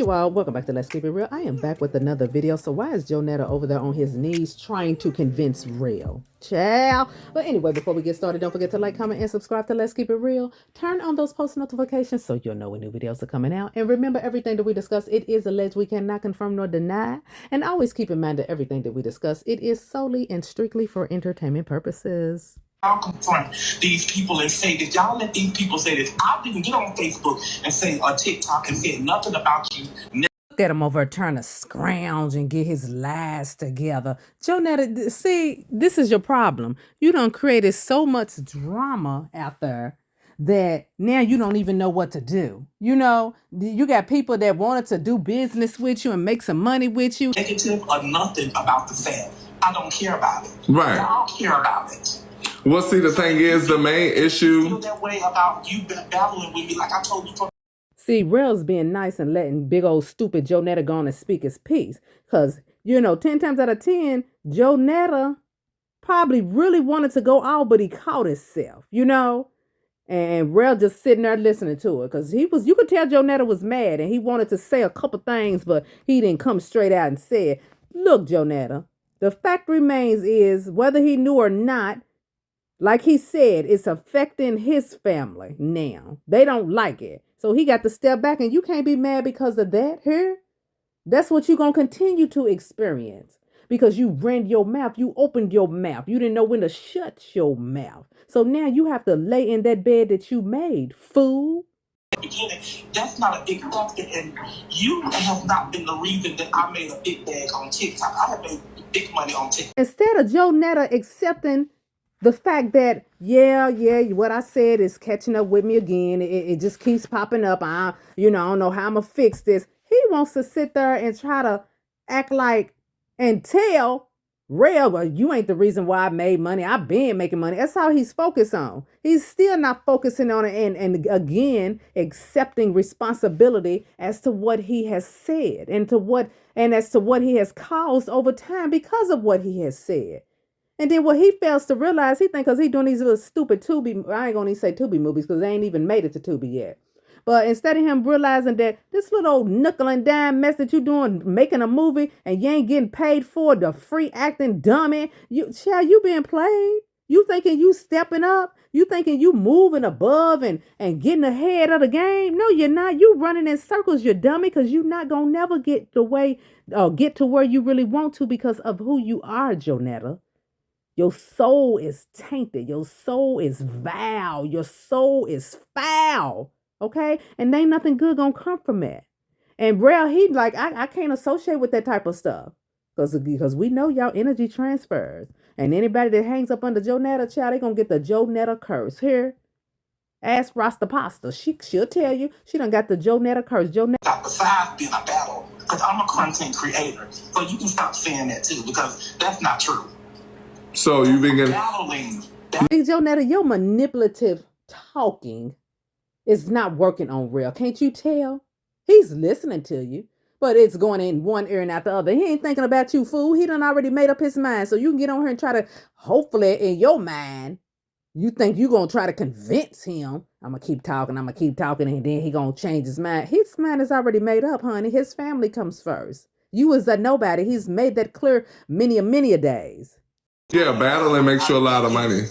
you all, welcome back to Let's Keep It Real. I am back with another video. So why is BroNetta over there on his knees trying to convince Real? Ciao. But anyway, before we get started, don't forget to like, comment, and subscribe to Let's Keep It Real. Turn on those post notifications so you'll know when new videos are coming out. And remember, everything that we discuss, it is alleged. We cannot confirm nor deny. And always keep in mind that everything that we discuss, it is solely and strictly for entertainment purposes. I'll confront these people and say that y'all let these people say this. I'll even get on Facebook and say or TikTok and say nothing about you. Look at him over trying to scrounge and get his lies together. BroNetta, see, this is your problem. You done created so much drama out there that now you don't even know what to do. You know, you got people that wanted to do business with you and make some money with you. Negative or nothing about the family. I don't care about it. Right. I don't care about it. Well, see, the thing is, the main issue. Feel that way about you battling with me, like I told you from. See, Rel's being nice and letting big old stupid BroNetta go on and speak his piece. Because, 10 times out of 10, BroNetta probably really wanted to go out, but he caught himself, And Rel just sitting there listening to it. Because you could tell BroNetta was mad and he wanted to say a couple things, but he didn't come straight out and say it. Look, BroNetta, the fact remains is, whether he knew or not, like he said, it's affecting his family now. They don't like it. So he got to step back, and you can't be mad because of that here. That's what you're going to continue to experience because you ran your mouth. You opened your mouth. You didn't know when to shut your mouth. So now you have to lay in that bed that you made, fool. Beginning, that's not a big factor, and you have not been the reason that I made a big bag on TikTok. I have made big money on TikTok. Instead of BroNetta accepting the fact that, what I said is catching up with me again. It just keeps popping up. I don't know how I'm going to fix this. He wants to sit there and try to act like and tell Rel, well, you ain't the reason why I made money. I've been making money. That's how he's focused on. He's still not focusing on it and again, accepting responsibility as to what he has said and as to what he has caused over time because of what he has said. And then what he fails to realize, he thinks because he's doing these little stupid Tubi, I ain't going to say Tubi movies because they ain't even made it to Tubi yet. But instead of him realizing that this little old nickel and dime mess that you doing, making a movie and you ain't getting paid for the free acting dummy, you being played. You thinking you stepping up? You thinking you moving above and getting ahead of the game? No, you're not. You running in circles, you dummy, because you're not going to never get get to where you really want to because of who you are, BroNetta. Your soul is tainted. Your soul is vile. Your soul is foul. Okay? And ain't nothing good gonna come from that. And Rel, he like, I can't associate with that type of stuff. Because we know y'all energy transfers. And anybody that hangs up under BroNetta, child, they gonna get the BroNetta curse. Here, ask Rasta Pasta. She'll tell you. She done got the BroNetta curse. Besides being a battle, because I'm a content creator. So you can stop saying that too, because that's not true. So you begin battling. BroNetta, your manipulative talking is not working on Rel. Can't you tell? He's listening to you, but it's going in one ear and out the other. He ain't thinking about you, fool. He done already made up his mind. So you can get on here and try to, hopefully in your mind, you think you're going to try to convince him. I'm going to keep talking, and then he going to change his mind. His mind is already made up, honey. His family comes first. You is a nobody. He's made that clear many a days. Yeah, battling makes you a lot of money.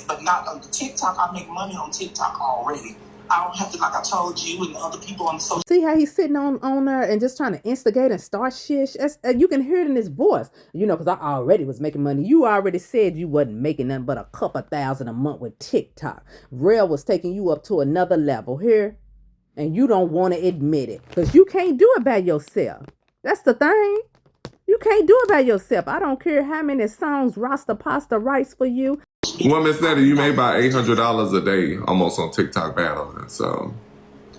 But not on TikTok. I make money on TikTok already. I don't have to, like I told you and the other people on the social. See how he's sitting on there and just trying to instigate and start shit? You can hear it in his voice, because I already was making money. You already said you wasn't making nothing but a couple thousand a month with TikTok. Rel was taking you up to another level here, and you don't want to admit it because you can't do it by yourself. That's the thing. You can't do it by yourself. I don't care how many songs Rasta Pasta writes for you. Well, Miss Nettie, you make about $800 a day almost on TikTok battling. So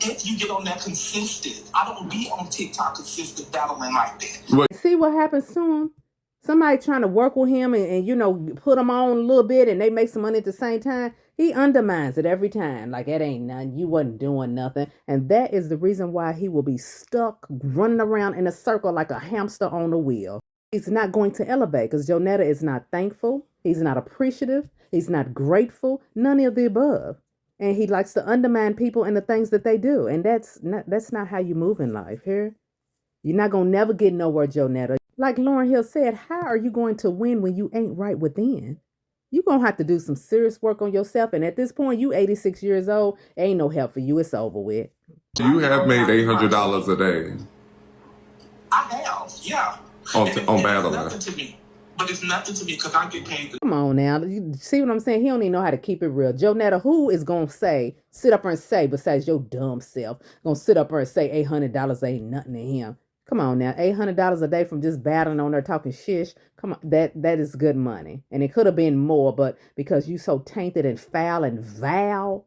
if you get on that consistent, I don't be on TikTok consistent battling like that. What? See what happens to him? Somebody trying to work with him and put him on a little bit and they make some money at the same time. He undermines it every time. Like, it ain't nothing. You wasn't doing nothing. And that is the reason why he will be stuck running around in a circle like a hamster on a wheel. He's not going to elevate because BroNetta is not thankful. He's not appreciative. He's not grateful. None of the above. And he likes to undermine people and the things that they do. And that's not how you move in life here. You're not gonna never get nowhere, Jonetta. Like Lauren Hill said, how are you going to win when you ain't right within? You're gonna have to do some serious work on yourself. And at this point, you 86 years old, ain't no help for you. It's over with. You have made $800 a day. I have, yeah. On And Battle. it's nothing to me. But it's nothing to me because I get paid. Come on now. You see what I'm saying? He don't even know how to keep it real. Jonetta, who is going to sit up there and say, besides your dumb self, going to sit up there and say $800 ain't nothing to him? Come on now. $800 a day from just battling on there talking shish. Come on. That is good money. And it could have been more, but because you so tainted and foul and vile,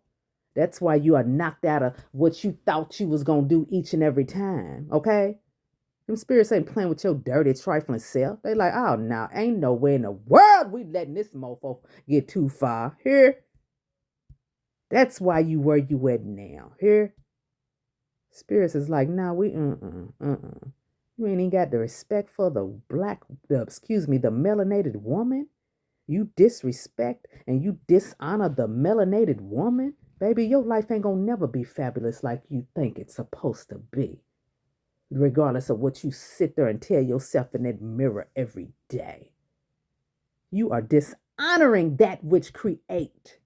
that's why you are knocked out of what you thought you was going to do each and every time. Okay? Them spirits ain't playing with your dirty, trifling self. They like, oh, no, ain't no way in the world we letting this mofo get too far. Here. That's why you where you at now. Here. Spirits is like, nah, we, You ain't even got the respect for the melanated woman. You disrespect and you dishonor the melanated woman. Baby, your life ain't gonna never be fabulous like you think it's supposed to be. Regardless of what you sit there and tell yourself in that mirror every day. You are dishonoring that which created,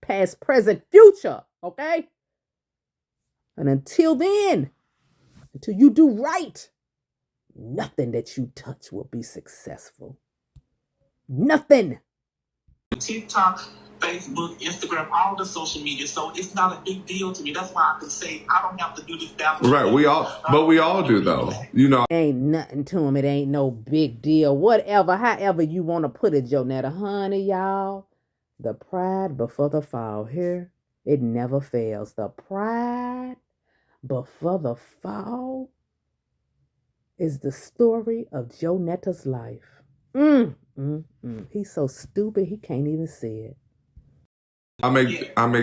past, present, future, okay? And until then, until you do right, nothing that you touch will be successful. Nothing. TikTok, Facebook, Instagram, all the social media. So it's not a big deal to me. That's why I can say I don't have to do this battle. Right, we all do though. You know. Ain't nothing to him. It ain't no big deal. Whatever, however you want to put it, Jonetta. Honey, y'all, the pride before the fall here, it never fails. The pride before the fall is the story of Jonetta's life. He's so stupid he can't even see it. I make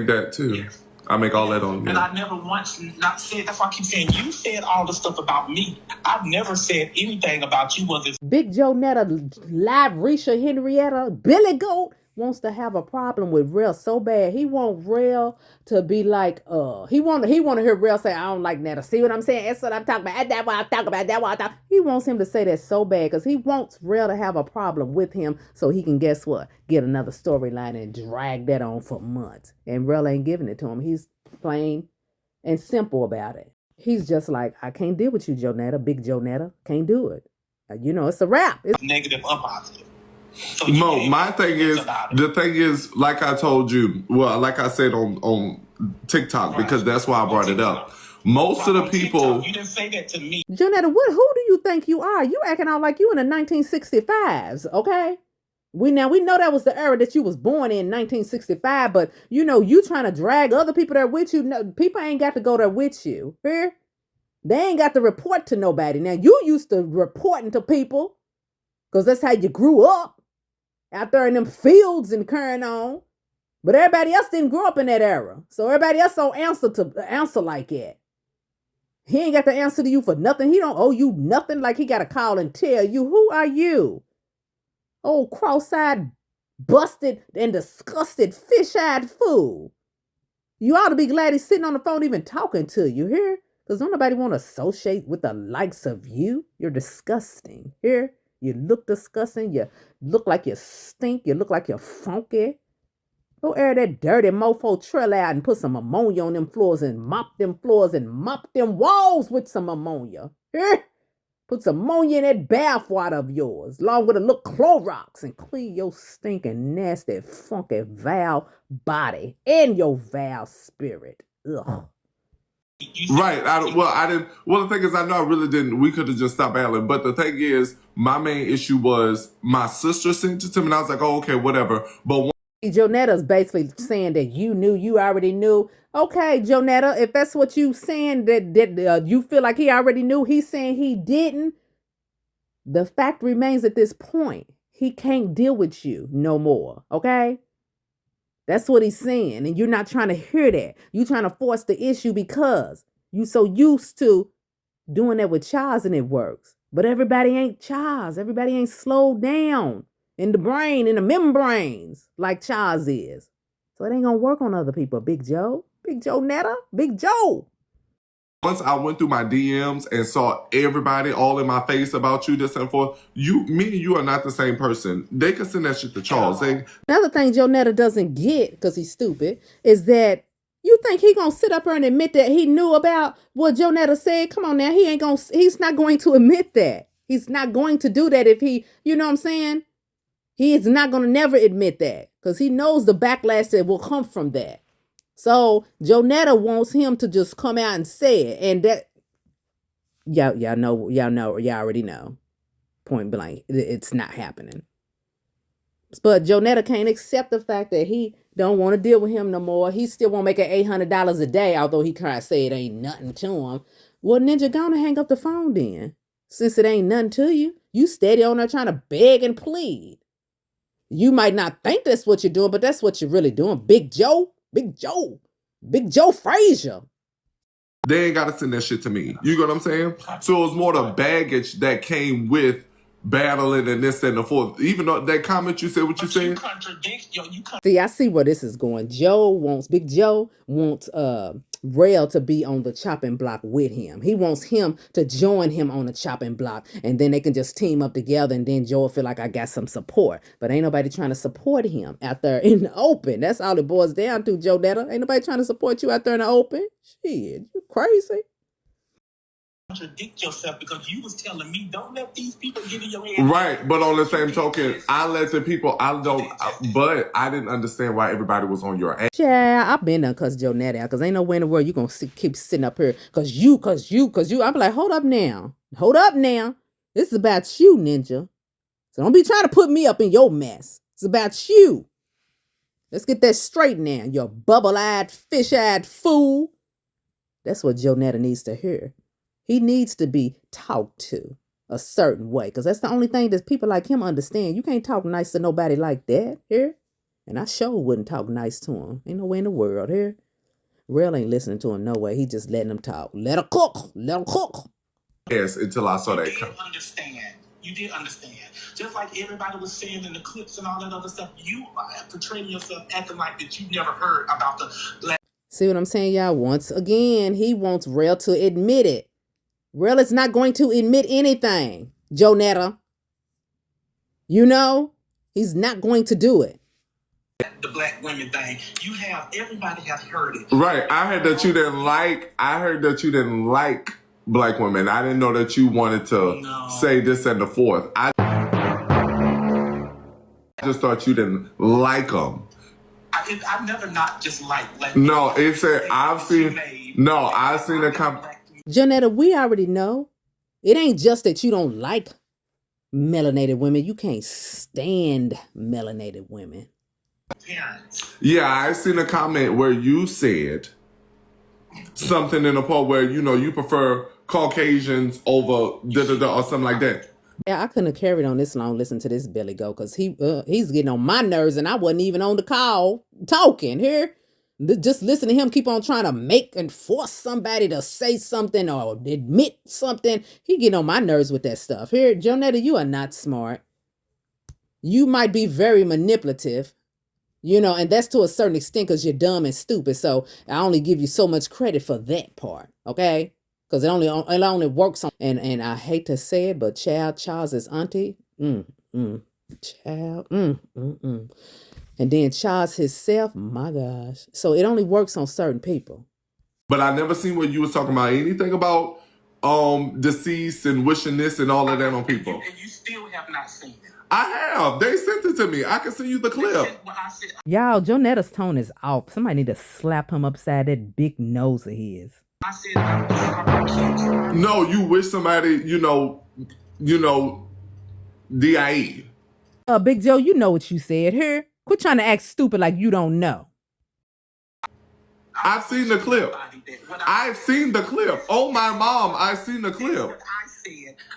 that too. Yes. I make all that on me. And I never once not said, that's why I keep saying, you said all the stuff about me. I've never said anything about you other. Big Jonetta, Lyresha, Henrietta, Billy Goat wants to have a problem with Rel so bad. He want Rel to be like, he want to hear Rel say, I don't like Netta. See what I'm saying? That's what I'm talking about. That's what I'm talking about. That's what I'm talking. He wants him to say that so bad because he wants Rel to have a problem with him so he can, guess what, get another storyline and drag that on for months. And Rel ain't giving it to him. He's plain and simple about it. He's just like, I can't deal with you, Jonetta, Big Jonetta. Can't do it. You know, it's a wrap. It's negative or positive. So Mo, my thing is, the thing is, like I told you, well, like I said on TikTok, right, because that's why I brought it up. Most of the people... TikTok, you didn't say that to me. Jonetta, who do you think you are? You acting out like you in the 1965s, okay? We know that was the era that you was born in, 1965, but, you know, you trying to drag other people there with you. No, people ain't got to go there with you. Here? They ain't got to report to nobody. Now, you used to reporting to people because that's how you grew up. Out there in them fields and carrying on. But everybody else didn't grow up in that era. So everybody else don't answer like that. He ain't got to answer to you for nothing. He don't owe you nothing like he got to call and tell you, who are you? Oh, cross-eyed, busted, and disgusted, fish-eyed fool. You ought to be glad he's sitting on the phone even talking to you, here? Because don't nobody want to associate with the likes of you. You're disgusting, here? You look disgusting. You look like you stink. You look like you're funky. Go air that dirty mofo trail out and put some ammonia on them floors and mop them floors and mop them walls with some ammonia. Put some ammonia in that bath water of yours, along with a little Clorox, and clean your stinking, nasty, funky, vile body and your vile spirit. Ugh. Right. Well, the thing is, I know I really didn't. We could have just stopped battling. But the thing is, my main issue was my sister sent it to me, and I was like, oh, okay, whatever. But Jonetta's basically saying that you already knew. Okay, Jonetta, if that's what you saying, that you feel like he already knew, he's saying he didn't. The fact remains at this point, he can't deal with you no more. Okay? That's what he's saying. And you're not trying to hear that. You're trying to force the issue because you so used to doing that with Charles and it works. But everybody ain't Charles. Everybody ain't slowed down. in the brain, in the membranes, like Charles is. So it ain't gonna work on other people. Big Joe, Big Joe Netta, Big Joe. Once I went through my DMs and saw everybody all in my face about you, this and forth, me and you are not the same person. They can send that shit to Charles. Another thing Joe Netta doesn't get, because he's stupid, is that you think he gonna sit up here and admit that he knew about what Joe Netta said? Come on now, he's not going to admit that. He's not going to do that if he, you know what I'm saying? He is not going to never admit that because he knows the backlash that will come from that. So Joe Netta wants him to just come out and say it. And that, y'all already know. Point blank, it's not happening. But Joe Netta can't accept the fact that he don't want to deal with him no more. He still won't make $800 a day, although he kind of say it ain't nothing to him. Well, Ninja, gonna hang up the phone then. Since it ain't nothing to you, you steady on there trying to beg and plead. You might not think that's what you're doing, but that's what you're really doing. Big Joe Frazier. They ain't got to send that shit to me. You get what I'm saying? So it was more the baggage that came with battling and this and the fourth. Even though that comment you said what you said. See, I see where this is going. Big Joe wants Rel to be on the chopping block with him. He wants him to join him on the chopping block, and then they can just team up together, and then Joe will feel like I got some support. But ain't nobody trying to support him out there in the open. That's all it boils down to, Joe Netta. Ain't nobody trying to support you out there in the open. Shit, you crazy. Contradict yourself because you was telling me don't let these people get in your head. Right, but on the same token, I let the people. But I didn't understand why everybody was on your ass. Yeah, I've been done cuss Joe Netta out because ain't no way in the world you gonna keep sitting up here cause you. I'm like, hold up now. This is about you, Ninja. So don't be trying to put me up in your mess. It's about you. Let's get that straight now, you bubble-eyed, fish-eyed fool. That's what Joe Netta needs to hear. He needs to be talked to a certain way because that's the only thing that people like him understand. You can't talk nice to nobody like that here. And I sure wouldn't talk nice to him. Ain't no way in the world here. Rel ain't listening to him no way. He just letting him talk. Let her cook. Yes, until I saw that. You did understand. Just like everybody was saying in the clips and all that other stuff, you are portraying yourself acting like that you never heard about the black. See what I'm saying, y'all? Once again, he wants Rel to admit it. Rel is not going to admit anything, Joe Netta. You know, he's not going to do it. The black women thing, everybody has heard it. Right. I heard that you didn't like black women. I didn't know that you wanted to say this and the fourth. I just thought you didn't like them. I've never not just like. No, it said I've seen a comment. Joe Netta, we already know. It ain't just that you don't like melanated women. You can't stand melanated women. Parents. Yeah, I seen a comment where you said something in a poll where, you prefer Caucasians over da-da-da or something like that. Yeah, I couldn't have carried on this long listening to this Billy go because he's getting on my nerves and I wasn't even on the call talking here. Just listen to him keep on trying to make and force somebody to say something or admit something. He getting on my nerves with that stuff. Here, Joe Netta, you are not smart. You might be very manipulative, and that's to a certain extent because you're dumb and stupid. So I only give you so much credit for that part, okay? Because it only works on, and I hate to say it, but Charles' auntie, and then Charles himself, my gosh. So it only works on certain people. But I never seen where you was talking about anything about deceased and wishing this and all of that on people. And you still have not seen it. I have. They sent it to me. I can send you the clip. Y'all, Joe Netta's tone is off. Somebody need to slap him upside that big nose of his. I said I'm no, you wish somebody, DIE. Big Joe, you know what you said here. Quit trying to act stupid like you don't know. I've seen the clip. Oh, my mom, I've seen the clip.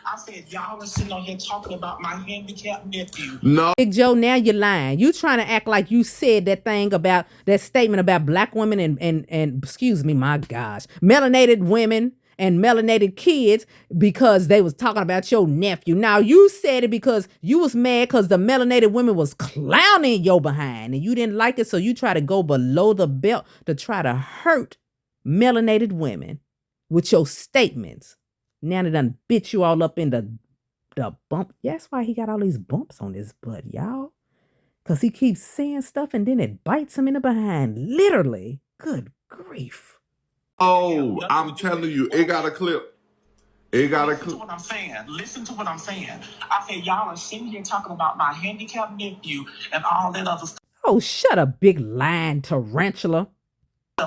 I said, y'all are sitting on here talking about my handicapped nephew. No. Big Joe, now you're lying. You trying to act like you said that thing about that statement about black women and excuse me, my gosh, melanated women and melanated kids because they was talking about your nephew. Now you said it because you was mad because the melanated women was clowning your behind and you didn't like it, so you try to go below the belt to try to hurt melanated women with your statements. Now they done bit you all up in the bump. Yeah, that's why he got all these bumps on his butt, y'all. Because he keeps saying stuff and then it bites him in the behind. Literally. Good grief. Oh, I'm telling you, it got a clip. It got a clip. Listen to what I'm saying. Listen to what I'm saying. I said, y'all are sitting here talking about my handicapped nephew and all that other stuff. Oh, shut up, big lying tarantula.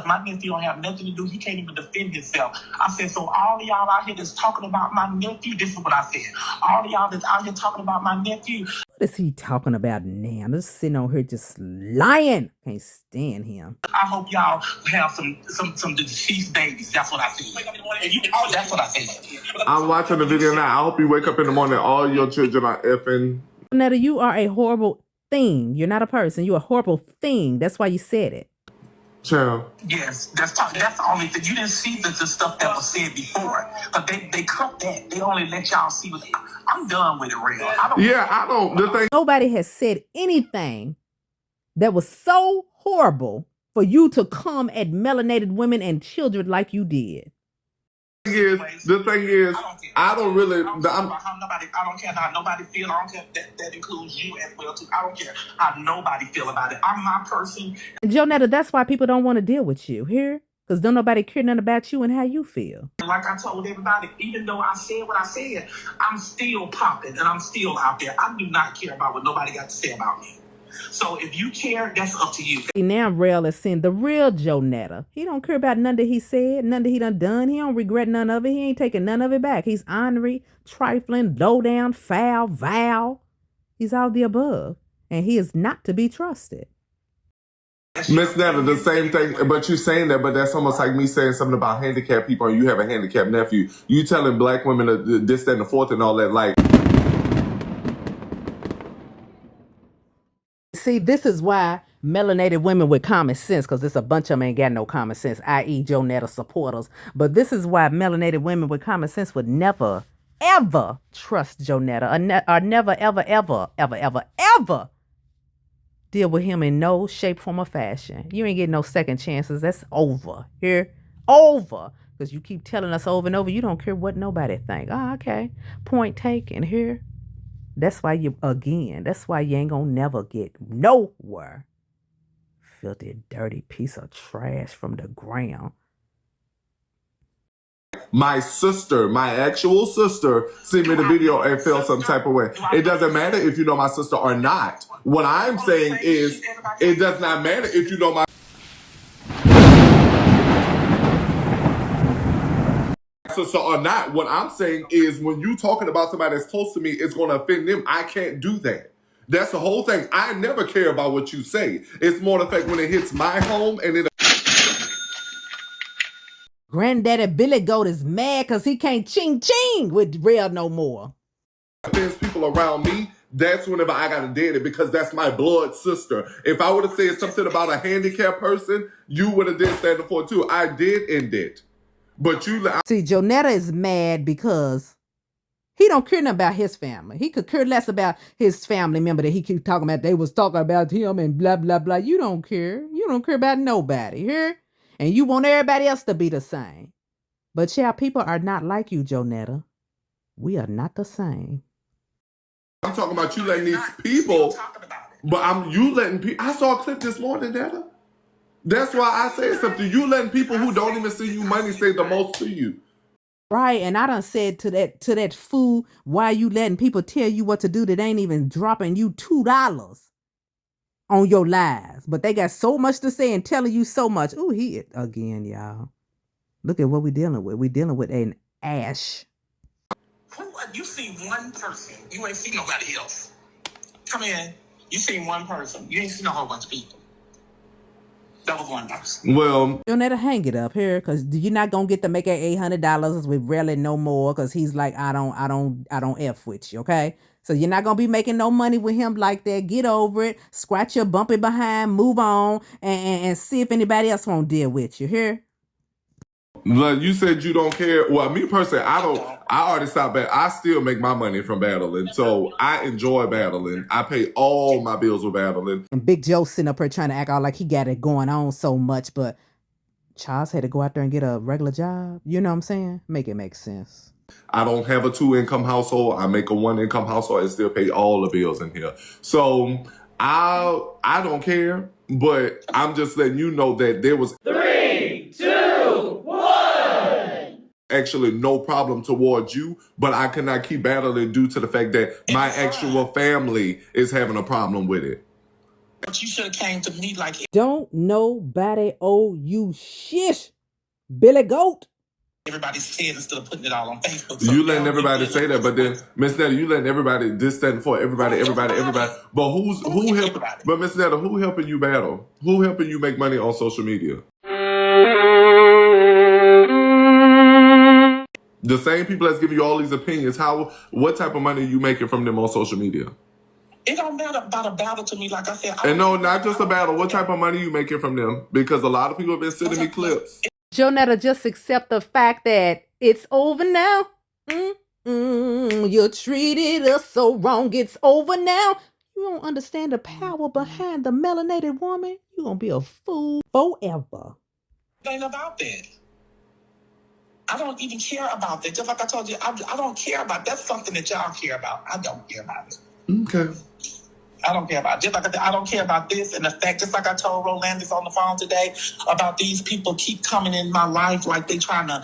My nephew don't have nothing to do. He can't even defend himself. I said, so all of y'all out here that's talking about my nephew, this is what I said. All of y'all that's out here talking about my nephew. What is he talking about now? Just sitting on here just lying. Can't stand him. I hope y'all have some deceased babies. That's what I said. That's what I said. I'm watching the video now. I hope you wake up in the morning. All your children are effing. BroNetta, you are a horrible thing. You're not a person. You're a horrible thing. That's why you said it. Child. Yes, that's the only thing. You didn't see the stuff that was said before. But they cut that. They only let y'all see what I'm done with it, real. I don't. The thing. Nobody has said anything that was so horrible for you to come at melanated women and children like you did. The thing is, I don't really. I don't care how nobody feel. I don't care that includes you as well too. I don't care how nobody feel about it. I'm my person. And BroNetta, that's why people don't want to deal with you here, because don't nobody care nothing about you and how you feel. Like I told everybody, even though I said what I said, I'm still popping and I'm still out there. I do not care about what nobody got to say about me. So if you care, that's up to you. Now Rel is seeing the real BroNetta. He don't care about none that he said, none that he done. He don't regret none of it. He ain't taking none of it back. He's ornery, trifling, low down, foul, vile. He's all the above. And he is not to be trusted. Miss Netta, the same thing, but you saying that, but that's almost like me saying something about handicapped people and you have a handicapped nephew. You telling black women this, that, and the fourth and all that, like. See, this is why melanated women with common sense, because there's a bunch of them ain't got no common sense, i.e. BroNetta supporters. But this is why melanated women with common sense would never, ever trust BroNetta or never, ever, ever, ever, ever, ever deal with him in no shape, form, or fashion. You ain't getting no second chances. That's over. Here, over. Because you keep telling us over and over, you don't care what nobody think. Oh, okay. Point taken. Here. That's why you ain't gonna never get nowhere. Filthy, dirty piece of trash from the ground. My sister, my actual sister, sent me the video and felt some type of way. It doesn't matter if you know my sister or not. What I'm saying is, it does not matter if you know my sister or not. What I'm saying is, when you talking about somebody that's close to me, it's going to offend them. I can't do that. That's the whole thing. I never care about what you say. It's more the fact when it hits my home and it. Granddaddy Billy Goat is mad because he can't ching with Rel no more. Offends people around me. That's whenever I gotta dead it, because that's my blood sister. If I would have said something about a handicapped person, you would have did stand up for it too. I did end it. But you... See, BroNetta is mad because he don't care nothing about his family. He could care less about his family member that he keep talking about. They was talking about him and blah, blah, blah. You don't care. You don't care about nobody here. And you want everybody else to be the same. But yeah, people are not like you, BroNetta. We are not the same. I'm talking about you letting these people... But you letting people... I saw a clip this morning, Netta. That's why I said something. You letting people who don't even see you money say the most to you. Right, and I done said to that fool, why you letting people tell you what to do that ain't even dropping you $2 on your lives. But they got so much to say and telling you so much. Ooh, again, y'all. Look at what we dealing with. We dealing with an ash. You see one person. You ain't see nobody else. Come in. You seen one person. You ain't seen a whole bunch of people. That was one person. Well, BroNetta, hang it up here, because you're not gonna get to make $800 with Relly no more, because he's like, I don't F with you, okay? So you're not gonna be making no money with him like that. Get over it, scratch your bumpy behind, move on, and see if anybody else won't deal with you. Here. Like you said, you don't care. Well, me personally, I don't. I already stopped I still make my money from battling, so I enjoy battling. I pay all my bills with battling. And Big Joe sitting up here trying to act out like he got it going on so much, but Charles had to go out there and get a regular job. You know what I'm saying? Make it make sense. I don't have a 2-income household. I make a 1-income household and still pay all the bills in here. So I don't care, but I'm just letting you know that there was 3, 2, 1. actually no problem towards you, but I cannot keep battling due to the fact that my actual family is having a problem with it. But you should have came to me like, Don't nobody owe you shit, Billy Goat. everybody said instead of putting it all on Facebook. You letting everybody say that, but then Miss Netta, you letting everybody this, that, and for everybody. But who helping? But Miss Netta, who helping you battle? Who helping you make money on social media? The same people that's giving you all these opinions. What type of money are you making from them on social media? It don't matter about a battle to me, like I said. And no, not just a battle. What type of money are you making from them? Because a lot of people have been sending me clips. BroNetta, just accept the fact that it's over now. You treated us so wrong. It's over now. You don't understand the power behind the melanated woman. You're going to be a fool forever. It ain't about that. I don't even care about that. Just like I told you, I don't care about that's something that y'all care about. I don't care about it. Okay. I don't care about it. Just like I don't care about this and the fact, just like I told Rolandis on the phone today, about these people keep coming in my life like they trying to,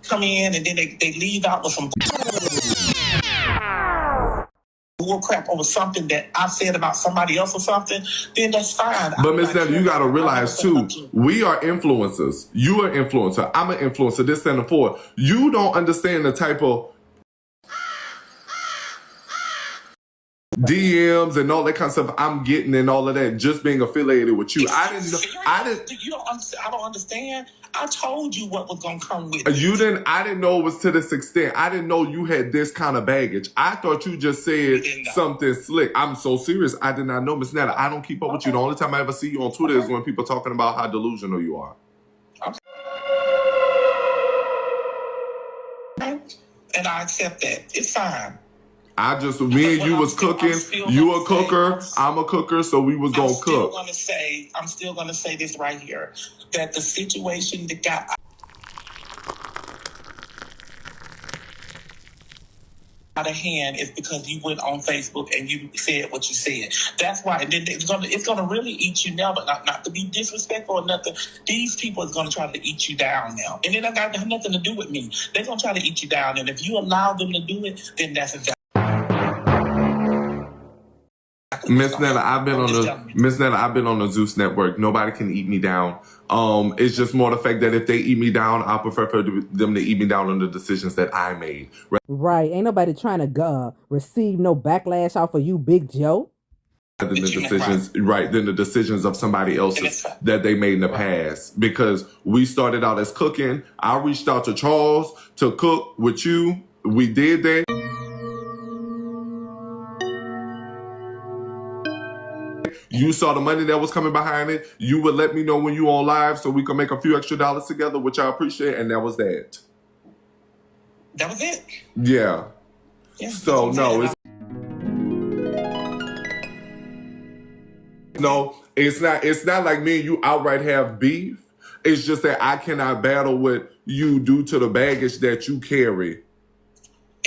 come in and then they leave out with some bull crap over something that I said about somebody else or something, then that's fine. But Miss Netta, you got to realize too, we are influencers. You are an influencer. I'm an influencer. This and the four. You don't understand the type of DMs and all that kind of stuff I'm getting and all of that just being affiliated with you. I didn't know. You don't understand. I don't understand. I told you what was gonna come with it. You didn't. I didn't know it was to this extent. I didn't know you had this kind of baggage. I thought you just said something slick. I'm so serious. I did not know, Miss Netta. I don't keep up with you. The only time I ever see you on Twitter is when people talking about how delusional you are. And I accept that. It's fine. Me and you was cooking. You a cooker. I'm a cooker. So we was gonna cook. I'm still gonna say this right here, that the situation that got out of hand is because you went on Facebook and you said what you said. That's why. And then it's gonna really eat you now, but not to be disrespectful or nothing. These people is gonna try to eat you down now, and it don't got nothing to do with me. They're gonna try to eat you down, and if you allow them to do it, then that's a Miss Netta, I've been on the Zeus network. Nobody can eat me down. It's just more the fact that if they eat me down, I prefer for them to eat me down on the decisions that I made. Right. Ain't nobody trying to receive no backlash off of you, Big Joe. Than the decisions of somebody else's that they made in the past. Because we started out as cooking. I reached out to Charles to cook with you. We did that. You saw the money that was coming behind it. You would let me know when you on live so we could make a few extra dollars together, which I appreciate, and that was that. That was it. Yeah. So no, it's not like me and you outright have beef. It's just that I cannot battle with you due to the baggage that you carry.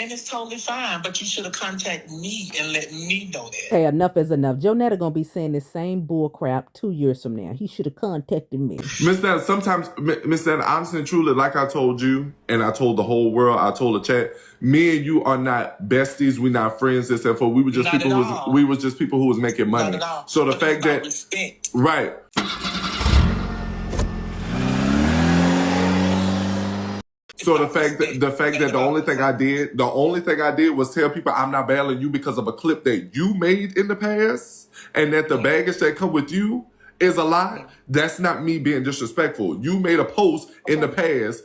And it's totally fine, but you should have contacted me and let me know that. Hey, enough is enough. BroNetta gonna be saying the same bull crap 2 years from now. He should have contacted me. Miss Netta, sometimes, Miss Netta, honestly and truly, like I told you, and I told the whole world, I told the chat, me and you are not besties. We're not friends. Except for we were just people who was making money. So the fact that respect. Right. So the fact that the only thing I did was tell people I'm not battling you because of a clip that you made in the past, and that the baggage that come with you is a lie. That's not me being disrespectful. You made a post in the past